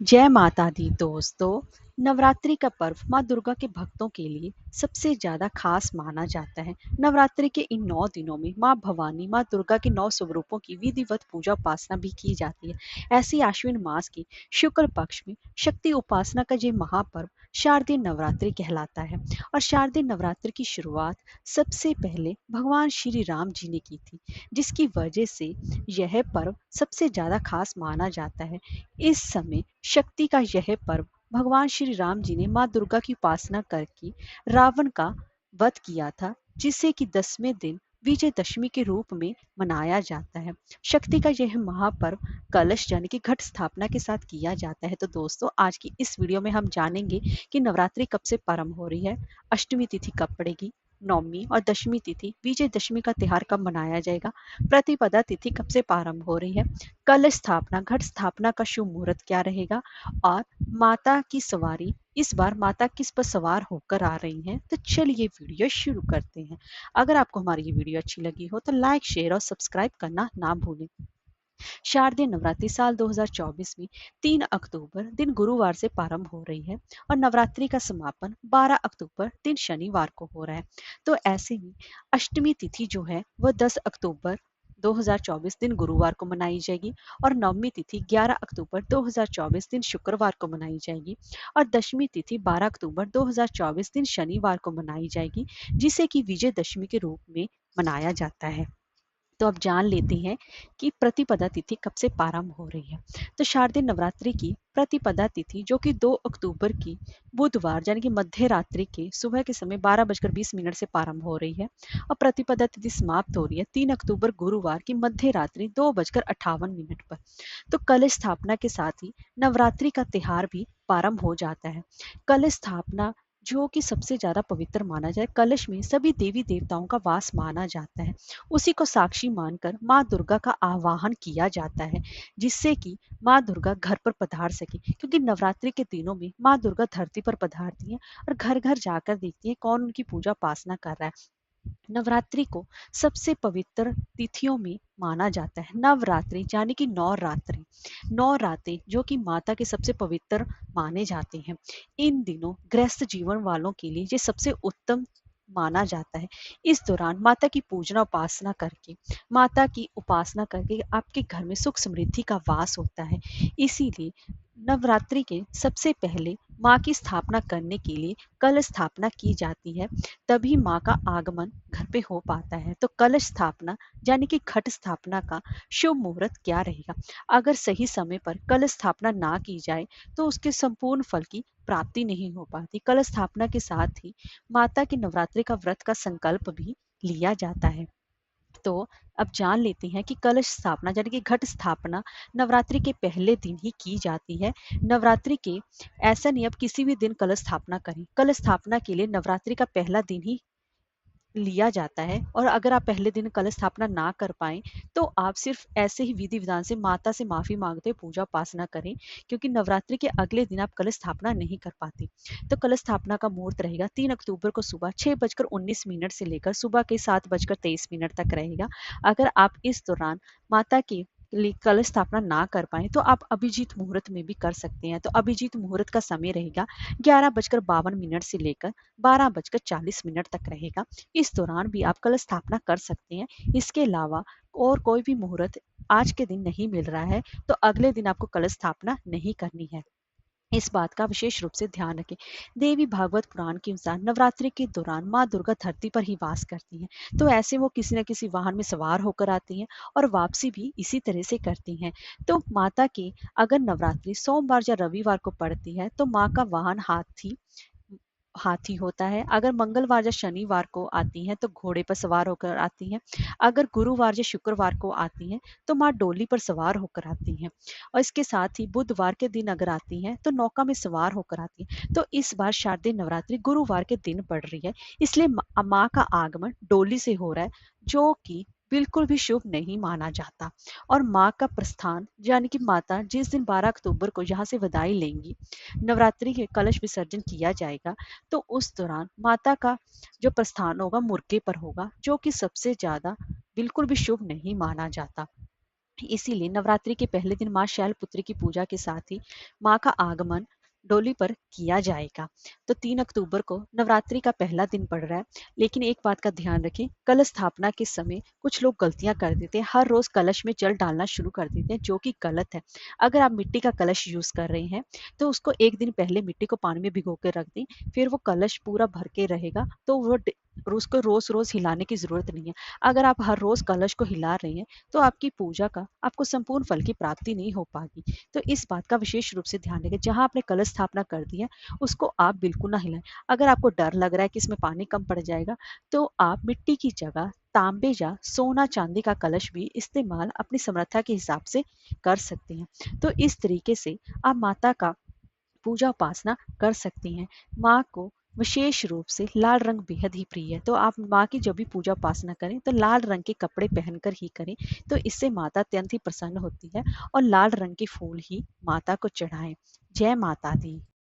जय माता दी दोस्तों। नवरात्रि का पर्व माँ दुर्गा के भक्तों के लिए सबसे ज्यादा खास माना जाता है। नवरात्रि के इन 9 दिनों में माँ भवानी माँ दुर्गा के 9 स्वरूपों की विधिवत पूजा उपासना भी की जाती है। ऐसी आश्विन मास की शुक्ल पक्ष में शक्ति उपासना का ये महापर्व शारदीय नवरात्रि कहलाता है। और शारदीय नवरात्रि की शुरुआत सबसे पहले भगवान श्री राम जी ने की थी, जिसकी वजह से यह पर्व सबसे ज्यादा खास माना जाता है। इस समय शक्ति का यह पर्व भगवान श्री राम जी ने माँ दुर्गा की उपासना करके रावण का वध किया था, जिसे कि 10वें दिन विजयदशमी के रूप में मनाया जाता है। शक्ति का यह महापर्व कलश यानी कि घट स्थापना के साथ किया जाता है। तो दोस्तों, आज की इस वीडियो में हम जानेंगे कि नवरात्रि कब से प्रारंभ हो रही है, अष्टमी तिथि कब पड़ेगी, नवमी और दशमी तिथि विजयदशमी का त्योहार कब मनाया जाएगा, प्रतिपदा तिथि कब से प्रारंभ हो रही है, कलश स्थापना घट स्थापना का शुभ मुहूर्त क्या रहेगा, और माता की सवारी इस बार माता किस पर सवार होकर आ रही हैं। तो चलिए वीडियो शुरू करते हैं। अगर आपको हमारी ये वीडियो अच्छी लगी हो तो लाइक शेयर और सब्सक्राइब करना ना भूलें। शारदीय नवरात्रि साल 2024 में 3 अक्टूबर दिन गुरुवार से प्रारंभ हो रही है और नवरात्रि का समापन 12 अक्टूबर दिन शनिवार को हो रहा है। तो ऐसे में अष्टमी तिथि जो है वह 10 अक्टूबर 2024 दिन गुरुवार को मनाई जाएगी और नवमी तिथि 11 अक्टूबर 2024 दिन शुक्रवार को मनाई जाएगी और दशमी तिथि 12 अक्टूबर 2024 दिन शनिवार को मनाई जाएगी, जिसे कि विजयदशमी के रूप में मनाया जाता है। तो अब जान लेते हैं कि प्रतिपदा तिथि कब से प्रारंभ हो रही है। तो शारदीय नवरात्रि की प्रतिपदा तिथि जो कि 2 अक्टूबर की बुधवार यानी कि मध्य रात्रि के सुबह के समय 12:20 से प्रारंभ हो रही है और प्रतिपदा तिथि समाप्त हो रही है 3 अक्टूबर गुरुवार की मध्य रात्रि 2:58 पर। तो कलश स्थापना के साथ ही नवरात्रि का त्योहार भी प्रारंभ हो जाता है। कलश स्थापना जो कि सबसे ज्यादा पवित्र माना जाए, कलश में सभी देवी देवताओं का वास माना जाता है। उसी को साक्षी मानकर माँ दुर्गा का आवाहन किया जाता है, जिससे कि माँ दुर्गा घर पर पधार सके, क्योंकि नवरात्रि के दिनों में माँ दुर्गा धरती पर पधारती हैं और घर घर जाकर देखती है कौन उनकी पूजा उपासना कर रहा है। नवरात्रि को सबसे पवित्र तिथियों में माना जाता है। नवरात्रि यानी कि 9 रात्रि, 9 रातें जो कि माता के सबसे पवित्र माने जाते हैं। इन दिनों गृहस्थ जीवन वालों के लिए ये सबसे उत्तम माना जाता है। इस दौरान माता की पूजना उपासना करके, माता की उपासना करके आपके घर में सुख समृद्धि का वास होता है। इसीलिए नवरात्रि के सबसे पहले माँ की स्थापना करने के लिए कलश स्थापना की जाती है, तभी माँ का आगमन घर पे हो पाता है। तो कलश स्थापना यानी कि घट स्थापना का शुभ मुहूर्त क्या रहेगा। अगर सही समय पर कलश स्थापना ना की जाए तो उसके संपूर्ण फल की प्राप्ति नहीं हो पाती। कलश स्थापना के साथ ही माता के नवरात्रि का व्रत का संकल्प भी लिया जाता है। तो अब जान लेते हैं कि कलश स्थापना यानी कि घट स्थापना नवरात्रि के पहले दिन ही की जाती है। नवरात्रि के ऐसा नहीं अब किसी भी दिन कलश स्थापना करें, कलश स्थापना के लिए नवरात्रि का पहला दिन ही लिया जाता है। और अगर आप पहले दिन कलश स्थापना ना कर पाए तो आप सिर्फ ऐसे ही विधि विधान से माता से माफी मांगते पूजा उपासना करें, क्योंकि नवरात्रि के अगले दिन आप कलश स्थापना नहीं कर पाते। तो कलश स्थापना का मुहूर्त रहेगा 3 अक्टूबर को सुबह 6:19 से लेकर सुबह के 7:23 तक रहेगा। अगर आप इस दौरान माता के कलश स्थापना ना कर पाए तो आप अभिजीत मुहूर्त में भी कर सकते हैं। तो अभिजीत मुहूर्त का समय रहेगा 11:52 से लेकर 12:40 तक रहेगा। इस दौरान भी आप कलश स्थापना कर सकते हैं। इसके अलावा और कोई भी मुहूर्त आज के दिन नहीं मिल रहा है तो अगले दिन आपको कलश स्थापना नहीं करनी है। इस बात का विशेष रूप से ध्यान रखें। देवी भागवत पुराण के अनुसार नवरात्रि के दौरान माँ दुर्गा धरती पर ही वास करती हैं। तो ऐसे वो किसी न किसी वाहन में सवार होकर आती हैं और वापसी भी इसी तरह से करती हैं। तो माता की अगर नवरात्रि सोमवार या रविवार को पड़ती है तो माँ का वाहन हाथी हाथी होता है। अगर मंगलवार या शनिवार को आती हैं तो घोड़े पर सवार होकर आती हैं। अगर गुरुवार या शुक्रवार को आती हैं तो माँ डोली पर सवार होकर आती हैं। और इसके साथ ही बुधवार के दिन अगर आती हैं तो नौका में सवार होकर आती हैं। तो इस बार शारदीय नवरात्रि गुरुवार के दिन पड़ रही है, इसलिए माँ का आगमन डोली से हो रहा है, जो कि बिल्कुल भी शुभ नहीं माना जाता। और माँ का प्रस्थान यानी कि माता जिस दिन 12 अक्टूबर को यहाँ से विदाई लेंगी, नवरात्रि के कलश विसर्जन किया जाएगा, तो उस दौरान माता का जो प्रस्थान होगा मुर्गे पर होगा, जो कि सबसे ज्यादा बिल्कुल भी शुभ नहीं माना जाता। इसीलिए नवरात्रि के पहले दिन माँ शैलपुत्री की पूजा के साथ ही माँ का आगमन डोली पर किया जाएगा। तो 3 अक्टूबर को नवरात्रि का पहला दिन पड़ रहा है। लेकिन एक बात का ध्यान रखें, कलश स्थापना के समय कुछ लोग गलतियां कर देते हैं। हर रोज कलश में जल डालना शुरू कर देते हैं, जो कि गलत है। अगर आप मिट्टी का कलश यूज कर रहे हैं तो उसको एक दिन पहले मिट्टी को पानी में भिगो के रख दें। फिर वो कलश पूरा भर के रहेगा, तो उसको रोज रोज हिलाने की जरूरत नहीं है। अगर आप हर रोज कलश को हिला रहे हैं तो आपकी पूजा का आपको संपूर्ण फल की प्राप्ति नहीं हो पाएगी। तो इस बात का विशेष रूप से ध्यान रखें। जहां आपने कलश स्थापना कर दी है उसको आप बिल्कुल ना हिलाएं। अगर आपको डर लग रहा है कि इसमें पानी कम पड़ जाएगा तो आप मिट्टी की जगह तांबे या सोना चांदी का कलश भी इस्तेमाल अपनी समर्था के हिसाब से कर सकते हैं। तो इस तरीके से आप माता का पूजा उपासना कर सकती हैं। माँ को विशेष रूप से लाल रंग बेहद ही प्रिय है। तो आप माँ की जब भी पूजा उपासना करें तो लाल रंग के कपड़े पहनकर ही करें। तो इससे माता अत्यंत ही प्रसन्न होती है। और लाल रंग के फूल ही माता को चढ़ाएं। जय माता दी।